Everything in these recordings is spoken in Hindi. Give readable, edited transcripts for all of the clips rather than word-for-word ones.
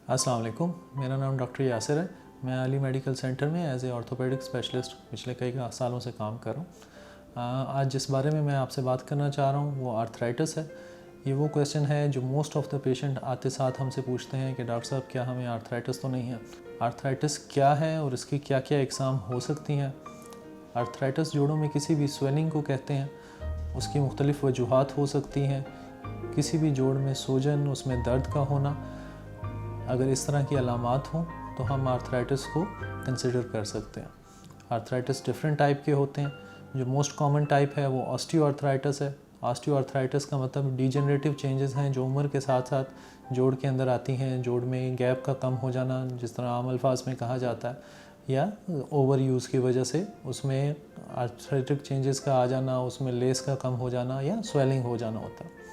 अस्सलाम वालेकुम, मेरा नाम डॉक्टर यासिर है। मैं अली मेडिकल सेंटर में एज ए ऑर्थोपेडिक स्पेशलिस्ट पिछले कई सालों से काम कर रहा हूँ। आज जिस बारे में मैं आपसे बात करना चाह रहा हूँ वो आर्थराइटिस है। ये वो क्वेश्चन है जो मोस्ट ऑफ़ द पेशेंट आते साथ हमसे पूछते हैं कि डॉक्टर साहब क्या हमें आर्थराइटिस तो नहीं है। आर्थराइटिस क्या है और इसकी क्या क्या इकसाम हो सकती हैं। आर्थराइटिस जोड़ों में किसी भी स्वेलिंग को कहते हैं। उसकी मुख्तलिफ़ वजूहात हो सकती हैं। किसी भी जोड़ में सूजन, उसमें दर्द का होना, अगर इस तरह की अलामात हों तो हम आर्थराइटिस को कंसिडर कर सकते हैं। आर्थराइटिस डिफरेंट टाइप के होते हैं। जो मोस्ट कॉमन टाइप है वो ऑस्टियोआर्थराइटिस है। ऑस्टियोआर्थराइटिस का मतलब डीजनरेटिव चेंजेस हैं जो उम्र के साथ साथ जोड़ के अंदर आती हैं। जोड़ में गैप का कम हो जाना, जिस तरह आम अल्फाज में कहा जाता है, या ओवर यूज़ की वजह से उसमें आर्थराइटिक चेंजेस का आ जाना, उसमें लेस का कम हो जाना या स्वेलिंग हो जाना होता है।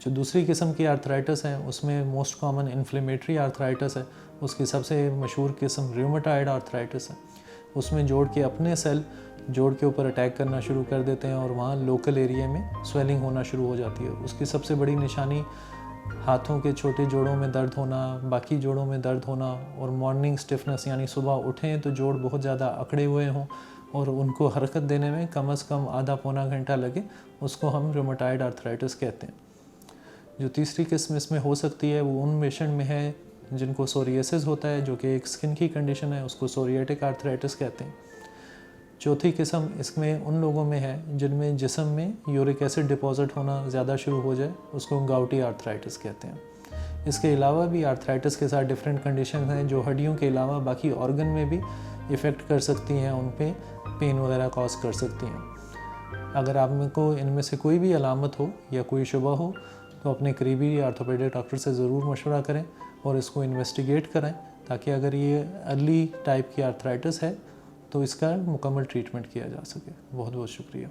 जो दूसरी किस्म की आर्थराइटिस है उसमें मोस्ट कॉमन इन्फ्लेमेटरी आर्थराइटिस है। उसकी सबसे मशहूर किस्म रूमेटॉइड आर्थराइटिस है। उसमें जोड़ के अपने सेल जोड़ के ऊपर अटैक करना शुरू कर देते हैं और वहाँ लोकल एरिया में स्वेलिंग होना शुरू हो जाती है। उसकी सबसे बड़ी निशानी हाथों के छोटे जोड़ों में दर्द होना, बाकी जोड़ों में दर्द होना और मॉर्निंग स्टिफनेस, यानी सुबह उठें तो जोड़ बहुत ज़्यादा अकड़े हुए हों और उनको हरकत देने में कम से कम आधा पौना घंटा लगे, उसको हम रूमेटॉइड आर्थराइटिस कहते हैं। जो तीसरी किस्म इसमें हो सकती है वो उन पेशेंट में है जिनको सोरियासिस होता है, जो कि एक स्किन की कंडीशन है, उसको सोरियाटिक आर्थराइटिस कहते हैं। चौथी किस्म इसमें उन लोगों में है जिनमें जिस्म में यूरिक एसिड डिपॉजिट होना ज़्यादा शुरू हो जाए, उसको गाउटी आर्थराइटिस कहते हैं। इसके अलावा भी आर्थराइटिस के साथ डिफरेंट कंडीशन हैं जो हड्डियों के अलावा बाकी ऑर्गन में भी इफ़ेक्ट कर सकती हैं, उन पे पेन वगैरह कॉज कर सकती हैं। अगर आप में को इनमें से कोई भी अलामत हो या कोई शुबा हो तो अपने करीबी आर्थोपेडिक डॉक्टर से ज़रूर मशवरा करें और इसको इन्वेस्टिगेट करें, ताकि अगर ये अर्ली टाइप की आर्थराइटिस है तो इसका मुकम्मल ट्रीटमेंट किया जा सके। बहुत बहुत शुक्रिया।